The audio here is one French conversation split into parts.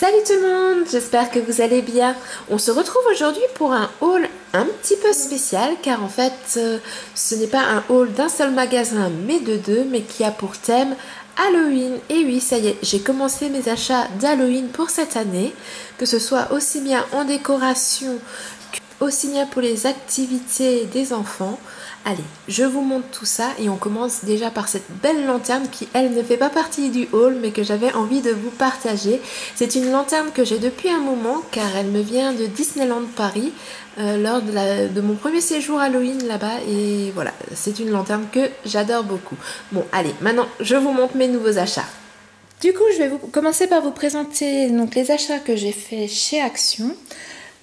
Salut tout le monde, j'espère que vous allez bien. On se retrouve aujourd'hui pour un haul un petit peu spécial car en fait ce n'est pas un haul d'un seul magasin mais de deux, mais qui a pour thème Halloween. Et oui, ça y est, j'ai commencé mes achats d'Halloween pour cette année, que ce soit aussi bien en décoration aussi bien pour les activités des enfants. Allez, je vous montre tout ça et on commence déjà par cette belle lanterne qui, elle, ne fait pas partie du haul mais que j'avais envie de vous partager. C'est une lanterne que j'ai depuis un moment car elle me vient de Disneyland Paris lors de mon premier séjour Halloween là-bas, et voilà, c'est une lanterne que j'adore beaucoup. Bon, allez, maintenant je vous montre mes nouveaux achats. Du coup, je vais commencer par vous présenter donc, les achats que j'ai fait chez Action.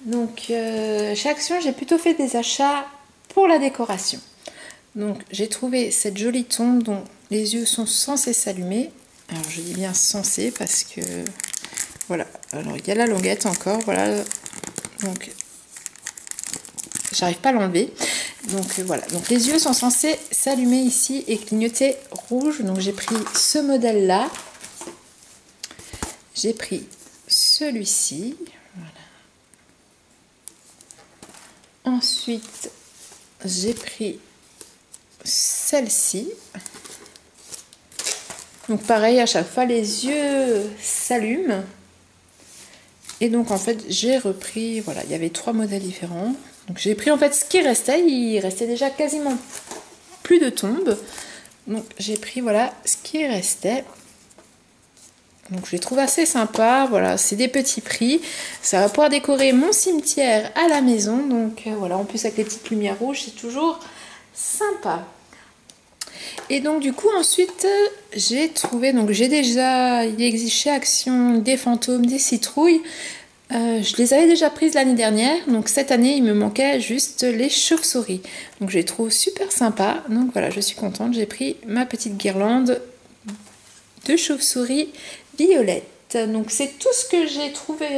Donc chez Action, j'ai plutôt fait des achats pour la décoration. Donc j'ai trouvé cette jolie tombe dont les yeux sont censés s'allumer. Alors je dis bien censés parce que voilà. Alors il y a la languette encore, voilà. Donc j'arrive pas à l'enlever. Donc voilà. Donc les yeux sont censés s'allumer ici et clignoter rouge. Donc j'ai pris ce modèle là. J'ai pris celui-ci. Voilà. Ensuite, j'ai pris celle-ci. Donc pareil, à chaque fois les yeux s'allument. Et donc en fait, j'ai repris, voilà, il y avait 3 modèles différents. Donc j'ai pris en fait ce qui restait, il restait déjà quasiment plus de tombes. Donc j'ai pris voilà ce qui restait. Donc je les trouve assez sympa, voilà, c'est des petits prix. Ça va pouvoir décorer mon cimetière à la maison. Donc voilà, en plus avec les petites lumières rouges, c'est toujours sympa. Et donc du coup ensuite, j'ai trouvé, donc j'ai déjà, il existe chez Action des fantômes, des citrouilles. Je les avais déjà prises l'année dernière, donc cette année il me manquait juste les chauves-souris. Donc je les trouve super sympa. Donc voilà, je suis contente, j'ai pris ma petite guirlande de chauves-souris violette. Donc c'est tout ce que j'ai trouvé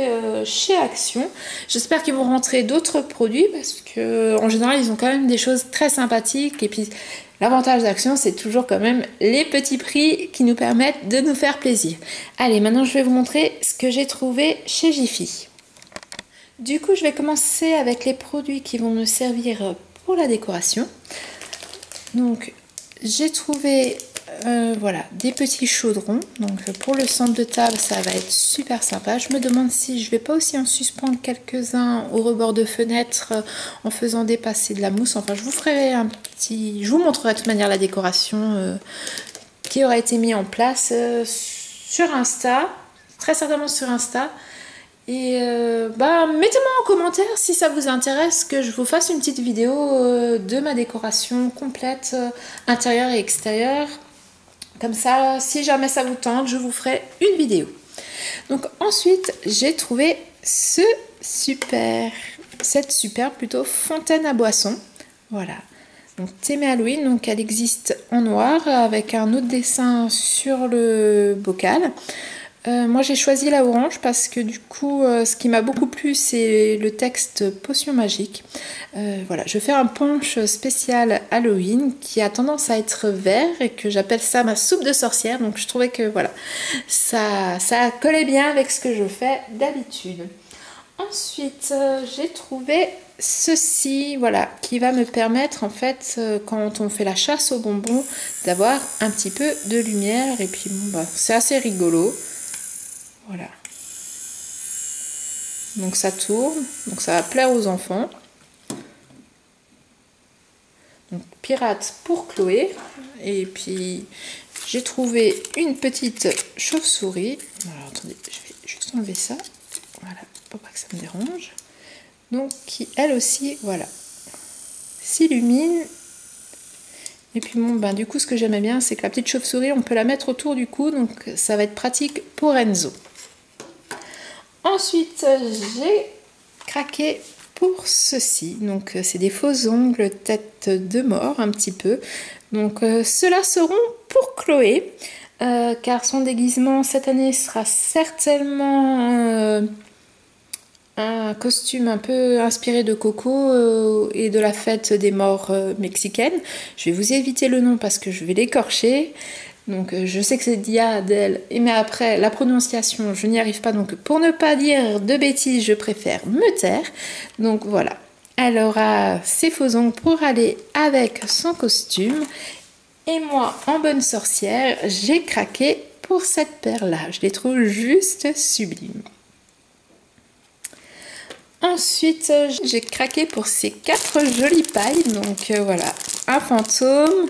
chez Action. J'espère qu'ils vont rentrer d'autres produits parce que en général ils ont quand même des choses très sympathiques. Et puis l'avantage d'Action, c'est toujours quand même les petits prix qui nous permettent de nous faire plaisir. Allez, maintenant je vais vous montrer ce que j'ai trouvé chez Jiffy. Du coup, je vais commencer avec les produits qui vont me servir pour la décoration. Donc j'ai trouvé voilà, des petits chaudrons. Donc pour le centre de table, ça va être super sympa. Je me demande si je vais pas aussi en suspendre quelques-uns au rebord de fenêtre en faisant dépasser de la mousse. Enfin, je vous ferai un petit... Je vous montrerai de toute manière la décoration qui aura été mise en place sur Insta. Très certainement sur Insta. Et mettez-moi en commentaire si ça vous intéresse que je vous fasse une petite vidéo de ma décoration complète intérieure et extérieure. Comme ça, si jamais ça vous tente, je vous ferai une vidéo. Donc ensuite, j'ai trouvé cette super plutôt fontaine à boisson. Voilà. Donc thème Halloween, donc elle existe en noir avec un autre dessin sur le bocal. Moi j'ai choisi la orange parce que du coup ce qui m'a beaucoup plu c'est le texte potion magique. Voilà, je fais un punch spécial Halloween qui a tendance à être vert et que j'appelle ça ma soupe de sorcière. Donc je trouvais que voilà, ça collait bien avec ce que je fais d'habitude. Ensuite j'ai trouvé ceci, voilà, qui va me permettre en fait quand on fait la chasse aux bonbons d'avoir un petit peu de lumière. Et puis bon, c'est assez rigolo. Voilà. Donc ça tourne, donc ça va plaire aux enfants. Donc pirate pour Chloé. Et puis j'ai trouvé une petite chauve-souris. Alors attendez, je vais juste enlever ça. Voilà, pour pas que ça me dérange. Donc qui elle aussi, voilà, s'illumine. Et puis bon, du coup ce que j'aimais bien c'est que la petite chauve-souris on peut la mettre autour du cou, donc ça va être pratique pour Enzo. Ensuite j'ai craqué pour ceci, donc c'est des faux ongles tête de mort un petit peu. Donc ceux-là seront pour Chloé car son déguisement cette année sera certainement un costume un peu inspiré de Coco et de la fête des morts mexicaine. Je vais vous éviter le nom parce que je vais l'écorcher. Donc je sais que c'est Diadel, mais après la prononciation, je n'y arrive pas. Donc pour ne pas dire de bêtises, je préfère me taire. Donc voilà. Elle aura ses faux ongles pour aller avec son costume. Et moi, en bonne sorcière, j'ai craqué pour cette paire-là. Je les trouve juste sublimes. Ensuite, j'ai craqué pour ces 4 jolies pailles. Donc voilà, un fantôme,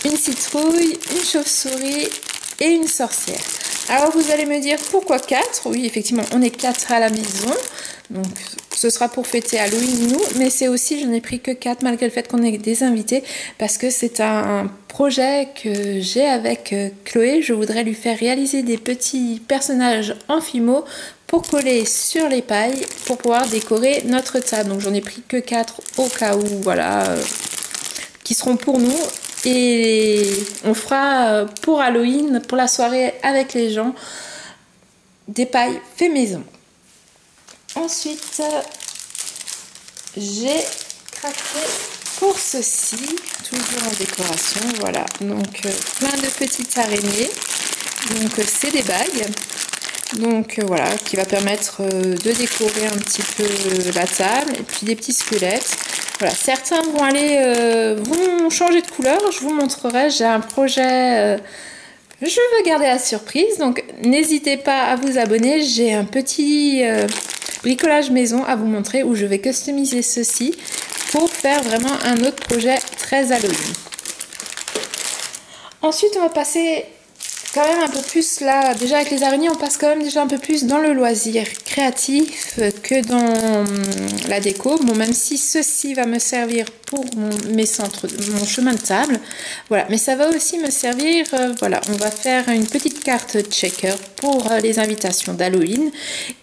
une citrouille, une chauve-souris et une sorcière. Alors vous allez me dire pourquoi 4? Oui, effectivement, on est 4 à la maison. Donc ce sera pour fêter Halloween, nous. Mais c'est aussi, je n'ai pris que 4 malgré le fait qu'on ait des invités. Parce que c'est un projet que j'ai avec Chloé. Je voudrais lui faire réaliser des petits personnages en Fimo pour coller sur les pailles pour pouvoir décorer notre table. Donc j'en ai pris que 4 au cas où, voilà, qui seront pour nous. Et on fera pour Halloween, pour la soirée avec les gens, des pailles fait maison. Ensuite, j'ai craqué pour ceci, toujours en décoration, voilà. Donc plein de petites araignées. Donc c'est des bagues. Donc voilà, qui va permettre de décorer un petit peu la table. Et puis des petits squelettes. Voilà, certains vont aller, vont changer de couleur. Je vous montrerai. J'ai un projet. Je veux garder la surprise. Donc n'hésitez pas à vous abonner. J'ai un petit bricolage maison à vous montrer où je vais customiser ceci pour faire vraiment un autre projet très Halloween. Ensuite, on va passer quand même un peu plus là, déjà avec les araignées, on passe quand même déjà un peu plus dans le loisir créatif que dans la déco. Bon, même si ceci va me servir pour mes centres, mon chemin de table, voilà. Mais ça va aussi me servir, voilà, on va faire une petite carte checker pour les invitations d'Halloween.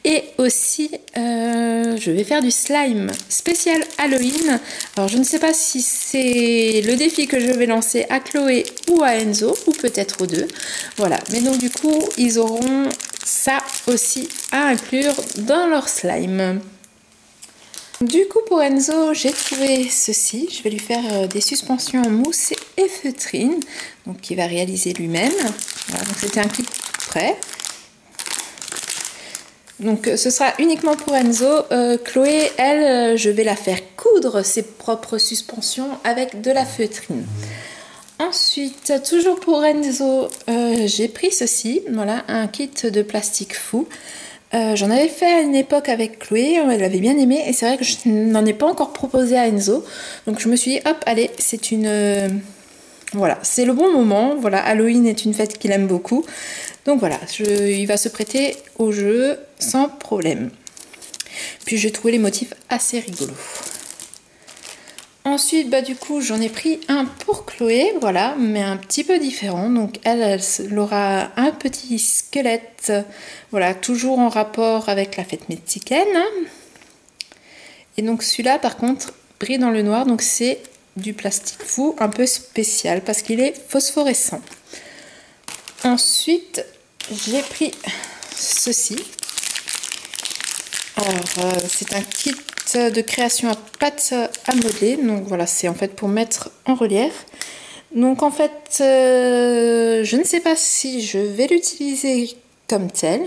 Et aussi, je vais faire du slime spécial Halloween. Alors, je ne sais pas si c'est le défi que je vais lancer à Chloé ou à Enzo, ou peut-être aux deux. Voilà, mais donc du coup, ils auront ça aussi à inclure dans leur slime. Du coup, pour Enzo, j'ai trouvé ceci. Je vais lui faire des suspensions en mousse et feutrine, donc qu'il va réaliser lui-même. Voilà, donc c'était un kit prêt. Donc ce sera uniquement pour Enzo. Chloé, elle, je vais la faire coudre ses propres suspensions avec de la feutrine. Ensuite, toujours pour Enzo, j'ai pris ceci, voilà, un kit de plastique fou. J'en avais fait à une époque avec Chloé, elle avait bien aimé, et c'est vrai que je n'en ai pas encore proposé à Enzo. Donc je me suis dit, hop, allez, c'est une... voilà, c'est le bon moment. Voilà, Halloween est une fête qu'il aime beaucoup. Donc voilà, il va se prêter au jeu sans problème. Puis j'ai trouvé les motifs assez rigolos. Ensuite, bah, du coup, j'en ai pris un pour Chloé, voilà, mais un petit peu différent. Donc, elle aura un petit squelette, voilà, toujours en rapport avec la fête mexicaine. Et donc, celui-là, par contre, brille dans le noir. Donc, c'est du plastique fou, un peu spécial, parce qu'il est phosphorescent. Ensuite, j'ai pris ceci. Alors, c'est un kit de création à pâte à modeler. Donc voilà, c'est en fait pour mettre en relief. Donc en fait, je ne sais pas si je vais l'utiliser comme tel.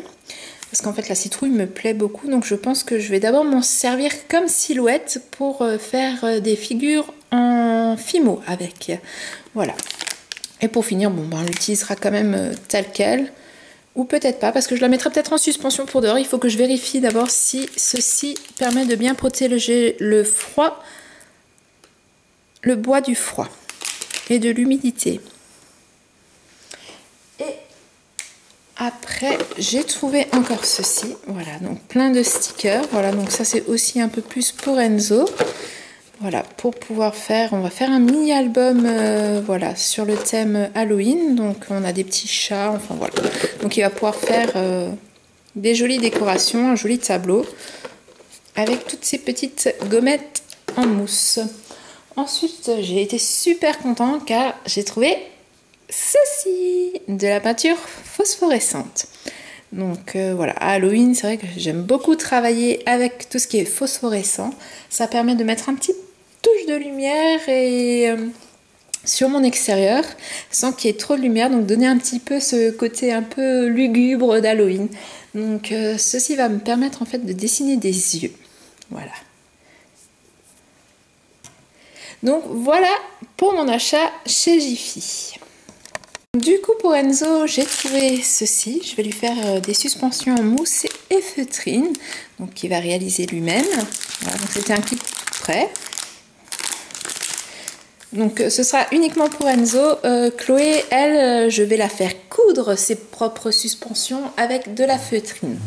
Parce qu'en fait, la citrouille me plaît beaucoup. Donc je pense que je vais d'abord m'en servir comme silhouette pour faire des figures en Fimo avec. Voilà. Et pour finir, bon, ben, on l'utilisera quand même tel quel. Ou peut-être pas, parce que je la mettrai peut-être en suspension pour dehors. Il faut que je vérifie d'abord si ceci permet de bien protéger le froid, le bois du froid et de l'humidité. Et après, j'ai trouvé encore ceci. Voilà, donc plein de stickers. Voilà, donc ça c'est aussi un peu plus pour Enzo. Voilà, pour pouvoir faire, on va faire un mini album voilà, sur le thème Halloween. Donc on a des petits chats, enfin voilà. Donc il va pouvoir faire des jolies décorations, un joli tableau avec toutes ces petites gommettes en mousse. Ensuite, j'ai été super contente car j'ai trouvé ceci, de la peinture phosphorescente. Donc voilà, à Halloween, c'est vrai que j'aime beaucoup travailler avec tout ce qui est phosphorescent. Ça permet de mettre un petit touche de lumière et sur mon extérieur sans qu'il y ait trop de lumière, donc donner un petit peu ce côté un peu lugubre d'Halloween. Donc ceci va me permettre en fait de dessiner des yeux. Voilà. Donc voilà pour mon achat chez Jiffy. Du coup pour Enzo, j'ai trouvé ceci. Je vais lui faire des suspensions en mousse et feutrine, donc qu'il va réaliser lui-même. Voilà, donc c'était un kit prêt. Donc ce sera uniquement pour Enzo. Chloé, elle, je vais la faire coudre ses propres suspensions avec de la feutrine.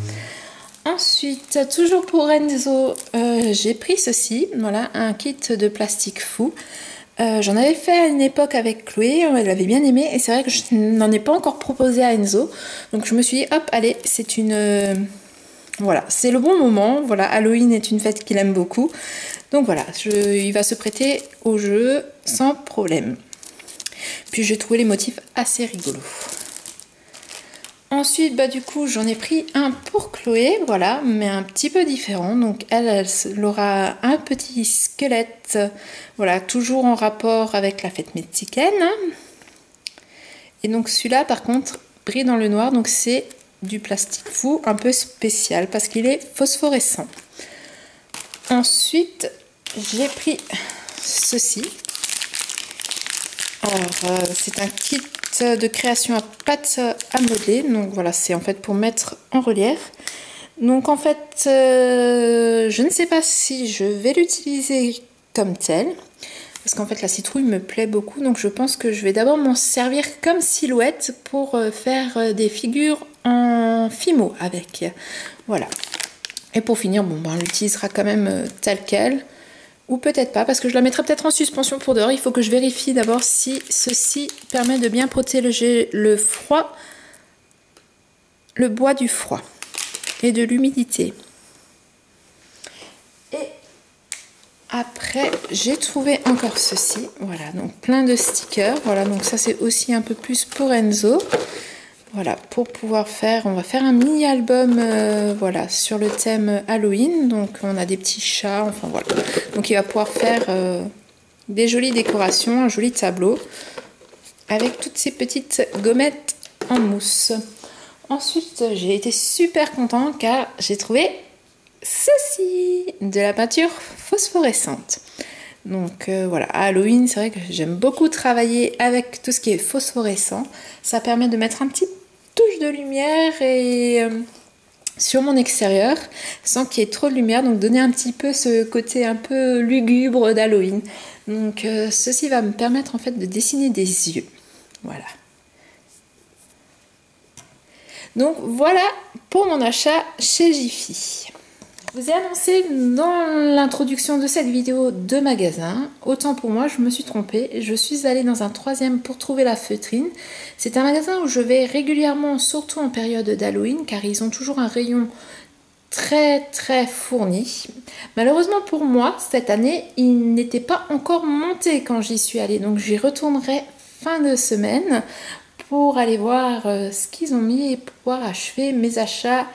Ensuite, toujours pour Enzo, j'ai pris ceci, voilà, un kit de plastique fou. J'en avais fait à une époque avec Chloé, elle avait bien aimé, et c'est vrai que je n'en ai pas encore proposé à Enzo. Donc je me suis dit, hop, allez, c'est une... voilà, c'est le bon moment. Voilà, Halloween est une fête qu'il aime beaucoup. Donc voilà, il va se prêter au jeu sans problème. Puis j'ai trouvé les motifs assez rigolos. Ensuite, bah, du coup, j'en ai pris un pour Chloé, voilà, mais un petit peu différent. Donc elle aura un petit squelette, voilà, toujours en rapport avec la fête mexicaine. Et donc celui-là, par contre, brille dans le noir, donc c'est du plastique fou, un peu spécial, parce qu'il est phosphorescent. Ensuite, j'ai pris ceci. Alors, c'est un kit de création à pâte à modeler. Donc voilà, c'est en fait pour mettre en relief. Donc en fait, je ne sais pas si je vais l'utiliser comme tel. Parce qu'en fait, la citrouille me plaît beaucoup. Donc je pense que je vais d'abord m'en servir comme silhouette pour faire des figures en fimo avec. Voilà. Et pour finir, bon, ben, on l'utilisera quand même tel quel. Ou peut-être pas, parce que je la mettrai peut-être en suspension pour dehors. Il faut que je vérifie d'abord si ceci permet de bien protéger le froid, le bois du froid et de l'humidité. Et après, j'ai trouvé encore ceci. Voilà, donc plein de stickers. Voilà, donc ça c'est aussi un peu plus pour Enzo. Voilà, pour pouvoir faire, on va faire un mini album voilà, sur le thème Halloween. Donc on a des petits chats, enfin voilà. Donc il va pouvoir faire des jolies décorations, un joli tableau avec toutes ces petites gommettes en mousse. Ensuite, j'ai été super contente car j'ai trouvé ceci, de la peinture phosphorescente. Donc voilà, à Halloween, c'est vrai que j'aime beaucoup travailler avec tout ce qui est phosphorescent. Ça permet de mettre un petit touche de lumière et sur mon extérieur sans qu'il y ait trop de lumière, donc donner un petit peu ce côté un peu lugubre d'Halloween. Donc ceci va me permettre en fait de dessiner des yeux. Voilà. Donc voilà pour mon achat chez Jiffy. Je vous ai annoncé dans l'introduction de cette vidéo 2 magasins. Autant pour moi, je me suis trompée. Je suis allée dans un troisième pour trouver la feutrine. C'est un magasin où je vais régulièrement, surtout en période d'Halloween, car ils ont toujours un rayon très fourni. Malheureusement pour moi, cette année, il n'était pas encore monté quand j'y suis allée. Donc j'y retournerai fin de semaine pour aller voir ce qu'ils ont mis et pouvoir achever mes achats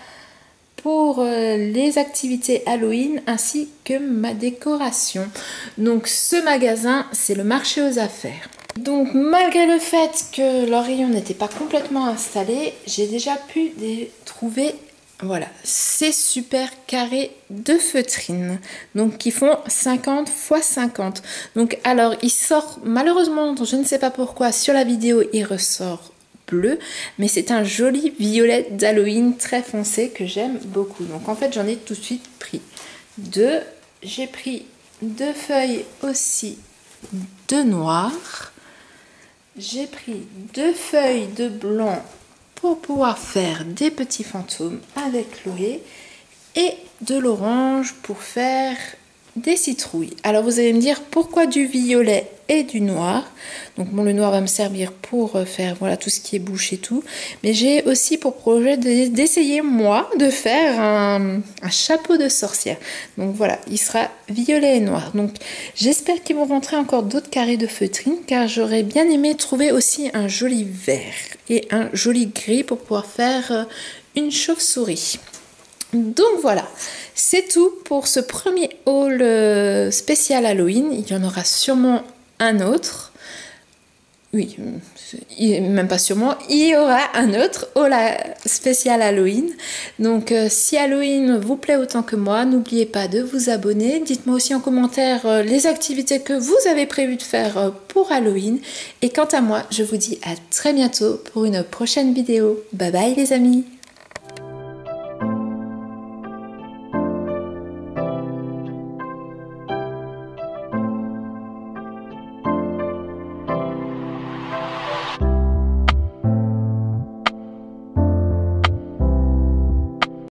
pour les activités Halloween ainsi que ma décoration. Donc ce magasin, c'est le marché aux affaires. Donc malgré le fait que leur rayon n'était pas complètement installé, j'ai déjà pu trouver voilà, ces super carrés de feutrine, donc qui font 50 x 50. Donc alors il sort, malheureusement, je ne sais pas pourquoi, sur la vidéo il ressort bleu, mais c'est un joli violet d'Halloween très foncé que j'aime beaucoup. Donc en fait j'en ai tout de suite pris deux. J'ai pris 2 feuilles aussi de noir. J'ai pris 2 feuilles de blanc pour pouvoir faire des petits fantômes avec Chloé et de l'orange pour faire des citrouilles. Alors vous allez me dire pourquoi du violet et du noir. Donc bon, le noir va me servir pour faire voilà tout ce qui est bouche et tout, mais j'ai aussi pour projet d'essayer moi de faire un chapeau de sorcière. Donc voilà, il sera violet et noir. Donc j'espère qu'ils vont rentrer encore d'autres carrés de feutrine, car j'aurais bien aimé trouver aussi un joli vert et un joli gris pour pouvoir faire une chauve-souris. Donc voilà, c'est tout pour ce premier haul spécial Halloween. Il y en aura sûrement un autre. oui, même pas sûrement, il y aura un autre Hola spécial Halloween. Donc si Halloween vous plaît autant que moi, n'oubliez pas de vous abonner. Dites-moi aussi en commentaire les activités que vous avez prévu de faire pour Halloween. Et quant à moi, je vous dis à très bientôt pour une prochaine vidéo. Bye bye les amis!